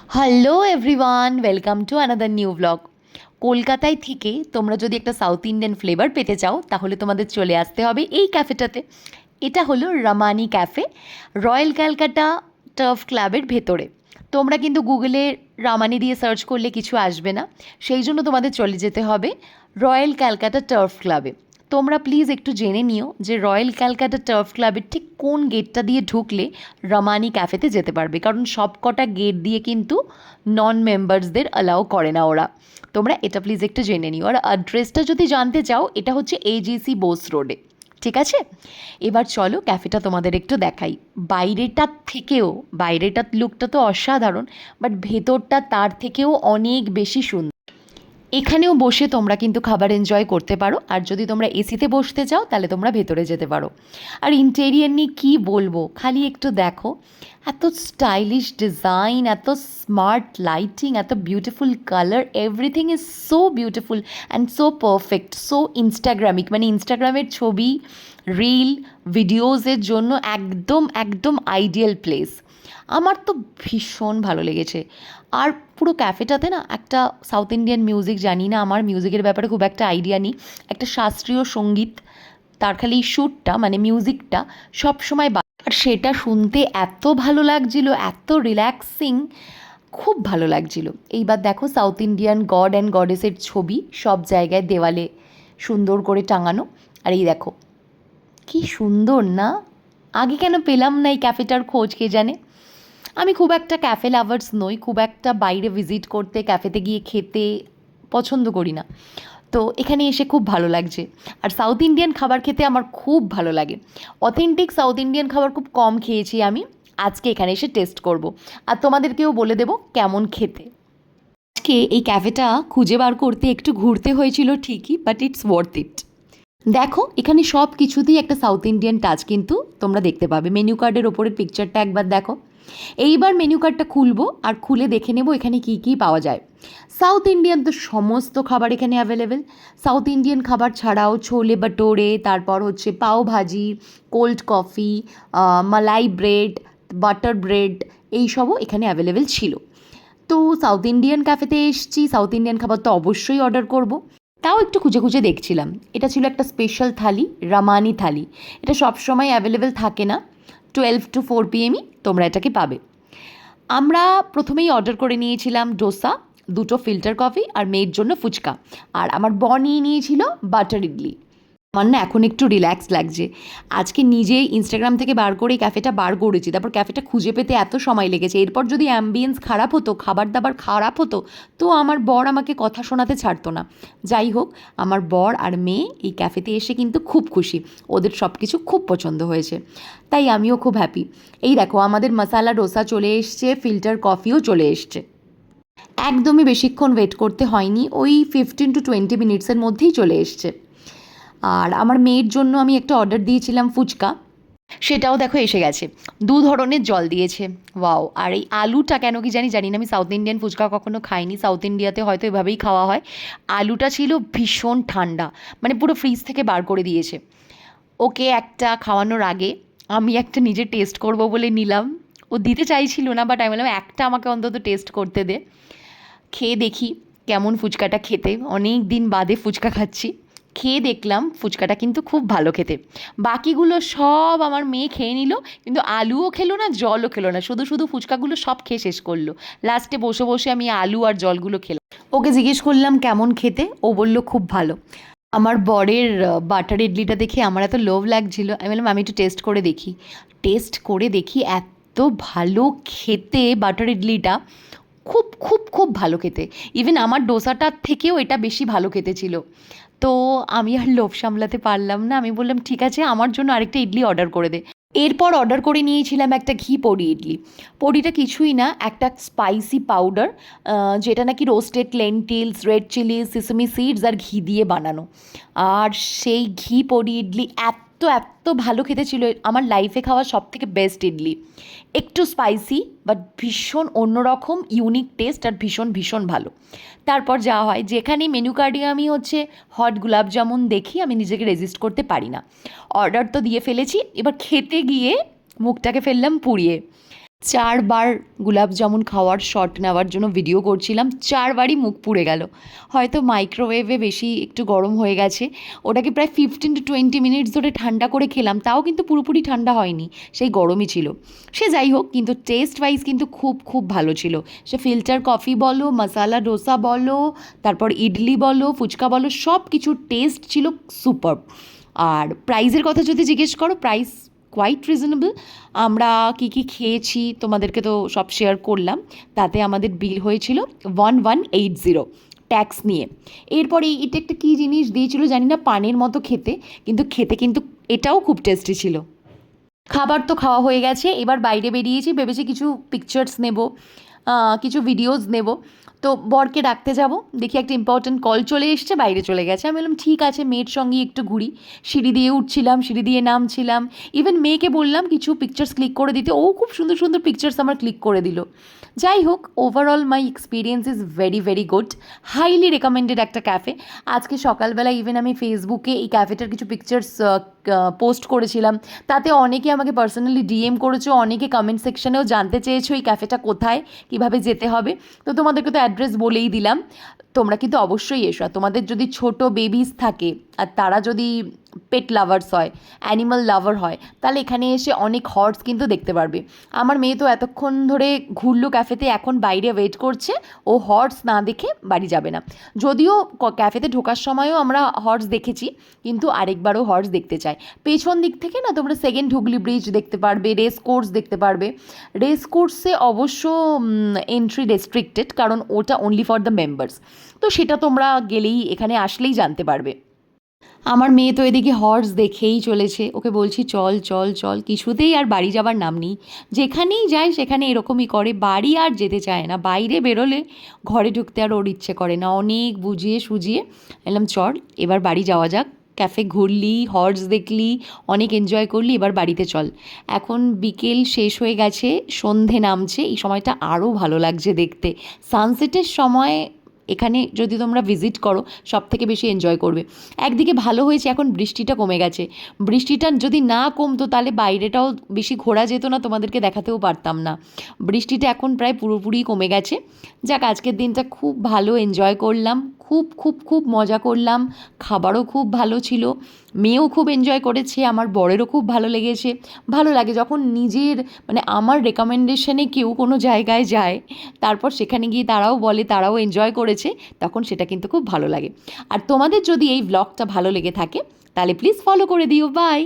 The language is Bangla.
Hello everyone, welcome to another new blog. কলকাতায় থেকে তোমরা যদি একটা সাউথ ইন্ডিয়ান ফ্লেভার পেতে চাও তাহলে তোমাদের চলে আসতে হবে এই ক্যাফেটাতে। এটা হলো Ramani cafe, royal Calcutta turf ক্লাবের ভেতরে। তোমরা কিন্তু গুগলে রামানি দিয়ে সার্চ করলে কিছু আসবে না, সেই জন্য তোমাদের চলে যেতে হবে রয়্যাল ক্যালকাটা টার্ফ ক্লাবে। তোমরা প্লিজ একটু জেনে নিও যে রয়্যাল ক্যালকাটা টার্ফ ক্লাবের ঠিক কোন গেটটা দিয়ে ঢুকলে রামানি ক্যাফেতে যেতে পারবে, কারণ সব কটা গেট দিয়ে কিন্তু নন মেম্বার্সদের অ্যালাউ করে না ওরা। তোমরা এটা প্লিজ একটু জেনে নিও। আর অ্যাড্রেসটা যদি জানতে চাও, এটা হচ্ছে এজিসি বোস রোডে। ঠিক আছে, এবার চলো ক্যাফেটা তোমাদের একটু দেখাই। বাইরেটার লুকটা তো অসাধারণ, বাট ভেতরটা তার থেকেও অনেক বেশি সুন্দর। এখানেও বসে তোমরা কিন্তু খাবার এনজয় করতে পারো, আর যদি তোমরা এসিতে বসতে চাও তাহলে তোমরা ভেতরে যেতে পারো। আর ইন্টেরিয়ার নিয়ে কী বলবো, খালি একটু দেখো, এত স্টাইলিশ ডিজাইন, এত স্মার্ট লাইটিং, এত beautiful colour, everything is so beautiful and so perfect, so Instagramic. মানে ইনস্টাগ্রামের ছবি, রিল, ভিডিওসের জন্য একদম একদম আইডিয়াল প্লেস। আমার তো ভীষণ ভালো লেগেছে। আর পুরো ক্যাফেটাতে না একটা সাউথ ইন্ডিয়ান মিউজিক, জানি না, আমার মিউজিকের ব্যাপারে খুব একটা আইডিয়া নেই, একটা শাস্ত্রীয় সঙ্গীত, তার খালি সুরটা মানে মিউজিকটা সবসময় আর সেটা শুনতে এত ভালো লাগছিল, এত রিল্যাক্সিং, খুব ভালো লাগছিল। এইবার দেখো সাউথ ইন্ডিয়ান গড অ্যান্ড গডেসের ছবি সব জায়গায় দেওয়ালে সুন্দর করে টাঙানো। আর এই দেখো কি সুন্দর না, আগে কেন পেলাম না এই ক্যাফেটার খোঁজ কে জানে। আমি খুব একটা ক্যাফে লাভার্স নই, খুব একটা বাইরে ভিজিট করতে, ক্যাফেতে গিয়ে খেতে পছন্দ করি না। তো এখানে এসে খুব ভালো লাগছে। আর সাউথ ইন্ডিয়ান খাবার খেতে আমার খুব ভালো লাগে। অথেন্টিক সাউথ ইন্ডিয়ান খাবার খুব কম খেয়েছি আমি, আজকে এখানে এসে টেস্ট করব। আর তোমাদেরকেও বলে দেবো কেমন খেতে। আজকে এই ক্যাফেটা খুঁজে বার করতে একটু ঘুরতে হয়েছিল ঠিকই, বাট ইটস ওয়ার্থ ইট। দেখো এখানে সব কিছুতেই একটা সাউথ ইন্ডিয়ান টাচ কিন্তু তোমরা দেখতে পাবে। মেনু কার্ডের ওপরের পিকচারটা একবার দেখো। এইবার মেনু কার্ডটা খুলবো আর খুলে দেখে নেবো এখানে কী কী পাওয়া যায়। সাউথ ইন্ডিয়ান তো সমস্ত খাবার এখানে অ্যাভেলেবেল। সাউথ ইন্ডিয়ান খাবার ছাড়াও ছোলে বাটোরে, তারপর হচ্ছে পাও ভাজি, কোল্ড কফি, মালাই ব্রেড, বাটার ব্রেড, এইসবও এখানে অ্যাভেলেবেল ছিল। তো সাউথ ইন্ডিয়ান ক্যাফেতে এসেছি, সাউথ ইন্ডিয়ান খাবার তো অবশ্যই অর্ডার করব। তাও একটু খুঁজে খুঁজে দেখছিলাম। এটা ছিল একটা স্পেশাল থালি, রামানি থালি। এটা সবসময় অ্যাভেলেবেল থাকে না, 12 to 4 PM তোমরা এটাকে পাবে। আমরা প্রথমেই অর্ডার করে নিয়েছিলাম ডোসা, দুটো ফিল্টার কফি আর মেয়ের জন্য ফুচকা। আর আমার বর নিয়ে নিয়েছিল বাটার ইডলি। আমার না এখন একটু রিল্যাক্স লাগছে। আজকে নিজেই ইনস্টাগ্রাম থেকে বার করে ক্যাফেটা বার করেছি, তারপর ক্যাফেটা খুঁজে পেতে এত সময় লেগেছে। এরপর যদি অ্যাম্বিয়েন্স খারাপ হতো, খাবার দাবার খারাপ হতো, তো আমার বর আমাকে কথা শোনাতে ছাড়তো না। যাই হোক, আমার বর আর মেয়ে এই ক্যাফেতে এসে কিন্তু খুব খুশি, ওদের সব কিছু খুব পছন্দ হয়েছে, তাই আমিও খুব হ্যাপি। এই দেখো আমাদের মশালা ডোসা চলে এসছে, ফিল্টার কফিও চলে এসছে। একদমই বেশিক্ষণ ওয়েট করতে হয়নি, ওই 15 to 20 মিনিটসের মধ্যেই চলে এসছে। আর আমার মেয়ের জন্য আমি একটা অর্ডার দিয়েছিলাম ফুচকা, সেটাও দেখো এসে গেছে। দু ধরনের জল দিয়েছে, ওয়াও। আর এই আলুটা কেন কি জানি না, আমি সাউথ ইন্ডিয়ান ফুচকা কখনো খাইনি, সাউথ ইন্ডিয়াতে হয়তো এভাবেই খাওয়া হয়। আলুটা ছিল ভীষণ ঠান্ডা, মানে পুরো ফ্রিজ থেকে বার করে দিয়েছে। ওকে একটা খাওয়ানোর আগে আমি একটা নিজে টেস্ট করব বলে নিলাম। ও দিতে চাইছিল না, বাট আমি বললাম একটা আমাকে অন্তত টেস্ট করতে দে, খেয়ে দেখি কেমন ফুচকাটা খেতে। অনেক দিন বাদে ফুচকা খাচ্ছি, খেয়ে দেখলাম ফুচকাটা কিন্তু খুব ভালো খেতে। বাকিগুলো সব আমার মেয়ে খেয়ে নিল, কিন্তু আলুও খেলো না, জলও খেলো না, শুধু শুধু ফুচকাগুলো সব খেয়ে শেষ করলো। লাস্টে বসে বসে আমি আলু আর জলগুলো খেলাম। ওকে জিজ্ঞেস করলাম কেমন খেতে, ও বলল খুব ভালো। আমার বরের বাটার ইডলিটা দেখে আমার এত লোভ লাগছিল, আমি বললাম আমি একটু টেস্ট করে দেখি এত ভালো খেতে বাটার ইডলিটা, খুব খুব খুব ভালো খেতে। ইভেন আমার ডোসাটার থেকেও এটা বেশি ভালো খেতে ছিল। তো আমি আর লোভ সামলাতে পারলাম না, আমি বললাম ঠিক আছে আমার জন্য আরেকটা ইডলি অর্ডার করে দে। এরপর অর্ডার করে নিয়েছিলাম একটা ঘি পড়ি ইডলি। পড়িটা কিছুই না, একটা স্পাইসি পাউডার, যেটা নাকি roasted lentils, red chillies, sesame seeds আর ঘি দিয়ে বানানো। আর সেই ঘি পড়ি ইডলি এত এত ভালো খেতে ছিল, আমার লাইফে খাওয়া সব থেকে বেস্ট ইডলি। একটু স্পাইসি বাট ভীষণ অন্যরকম ইউনিক টেস্ট, আর ভীষণ ভীষণ ভালো। তারপর যা হয়, যেখানে মেনু কার্ডে আমি হচ্ছে হট গুলাব জামুন দেখি, আমি নিজেকে রেজিস্ট করতে পারি না। অর্ডার তো দিয়ে ফেলেছি, এবার খেতে গিয়ে মুখটাকে ফেললাম পুড়িয়ে। 4 বার গুলাব জামুন খাওয়ার শট নেওয়ার জন্য ভিডিও করছিলাম, 4বারই মুখ পুড়ে গেল। হয়তো মাইক্রোওয়েভে বেশি একটু গরম হয়ে গেছে। ওটাকে প্রায় 15 to 20 মিনিটস ধরে ঠান্ডা করে খেলাম, তাও কিন্তু পুরোপুরি ঠান্ডা হয়নি, সেই গরমই ছিল। সে যাই হোক, কিন্তু টেস্ট ওয়াইজ কিন্তু খুব খুব ভালো ছিল। সে ফিল্টার কফি বলো, মশালা ডোসা বলো, তারপর ইডলি বলো, ফুচকা বলো, সব কিছুর টেস্ট ছিল সুপারব। আর প্রাইসের কথা যদি জিজ্ঞেস করো, প্রাইস কোয়াইট রিজনেবল। আমরা কী কী খেয়েছি তোমাদেরকে তো সব শেয়ার করলাম। তাতে আমাদের বিল হয়েছিল 1180 ট্যাক্স নিয়ে। এরপরে এটা একটা কী জিনিস দিয়েছিল জানি না, পানের মতো খেতে, কিন্তু খেতে কিন্তু এটাও খুব টেস্টি ছিল। খাবার তো খাওয়া হয়ে গেছে, এবার বাইরে বেরিয়েছি, ভেবেছি কিছু পিকচার্স নেব, কিছু ভিডিওস নেব। তো বরকে ডাকতে যাব, দেখি একটা ইম্পর্ট্যান্ট কল চলে এসছে, বাইরে চলে গেছে। আমি বললাম ঠিক আছে, মেয়ের সঙ্গে একটু ঘুরি। সিঁড়ি দিয়ে উঠছিলাম, সিঁড়ি দিয়ে নামছিলাম। ইভেন মেয়েকে বললাম কিছু পিকচার্স ক্লিক করে দিতে, ও খুব সুন্দর সুন্দর পিকচার্স আমার ক্লিক করে দিল। যাই হোক, overall my experience is very very good, highly recommended একটা ক্যাফে। আজকে সকালবেলা ইভেন আমি ফেসবুকে এই ক্যাফেটার কিছু পিকচার্স পোস্ট করেছিলাম, তাতে অনেকে আমাকে পার্সোনালি ডিএম করেছো, অনেকে কমেন্ট সেকশনেও জানতে চেয়েছো এই ক্যাফেটা কোথায়, কিভাবে যেতে হবে। তো তোমাদেরকে তো অ্যাড্রেস বলেই দিলাম, তোমরা কিন্তু অবশ্যই এসো। আর তোমাদের যদি ছোট বেবিস থাকে আর তারা যদি পেট লাভার্স হয়, অ্যানিমাল লাভার হয়, তাহলে এখানে এসে অনেক হর্স কিন্তু দেখতে পারবে। আমার মেয়ে তো এতক্ষণ ধরে ঘুরলো ক্যাফেতে, এখন বাইরে ওয়েট করছে, ও হর্স না দেখে বাড়ি যাবে না। যদিও ক্যাফেতে ঢোকার সময়ও আমরা হর্স দেখেছি, কিন্তু আরেকবারও হর্স দেখতে চাই। পেছন দিক থেকে না তোমরা সেকেন্ড হুগলি ব্রিজ দেখতে পারবে, রেস কোর্স দেখতে পারবে। রেস কোর্সে অবশ্য এন্ট্রি রেস্ট্রিক্টেড, কারণ ওটা অনলি ফর দ্য মেম্বার্স। তো সেটা তোমরা গেলেই, এখানে আসলেই জানতে পারবে। আমার মেয়ে তো এদিকে হর্স দেখেই চলেছে, ওকে বলছি চল চল চল, কিছুতেই আর বাড়ি যাবার নাম নেই। যেখানেই যায় সেখানে এরকমই করে, বাড়ি আর যেতে চায় না। বাইরে বেরোলে ঘরে ঢুকতে আর ওর ইচ্ছে করে না। অনেক বুঝিয়ে সুঝিয়ে এলাম চল এবার বাড়ি যাওয়া যাক, ক্যাফে ঘুরলি, হর্স দেখলি, অনেক এনজয় করলি, এবার বাড়িতে চল। এখন বিকেল শেষ হয়ে গেছে, সন্ধে নামছে, এই সময়টা আরও ভালো লাগছে দেখতে। সানসেটের সময় এখানে যদি তোমরা ভিজিট করো, সব থেকে বেশি এনজয় করবে। একদিকে ভালো হয়েছে এখন বৃষ্টিটা কমে গেছে। বৃষ্টিটা যদি না কমতো তাহলে বাইরেটাও বেশি ঘোরা যেত না, তোমাদেরকে দেখাতেও পারতাম না। বৃষ্টিটা এখন প্রায় পুরোপুরি কমে গেছে। যাক, আজকের দিনটা খুব ভালো এনজয় করলাম, খুব খুব খুব মজা করলাম। খাবারও খুব ভালো ছিল, মেয়েও খুব এনজয় করেছে, আমার বরেরও খুব ভালো লেগেছে। ভালো লাগে যখন নিজের মানে আমার রেকমেন্ডেশনে কেউ কোনো জায়গায় যায়, তারপর সেখানে গিয়ে তারাও বলে তারাও এনজয় করেছে, তখন সেটা কিন্তু খুব ভালো লাগে। আর তোমাদের যদি এই ব্লগটা ভালো লেগে থাকে তাহলে প্লিজ ফলো করে দিও। বাই।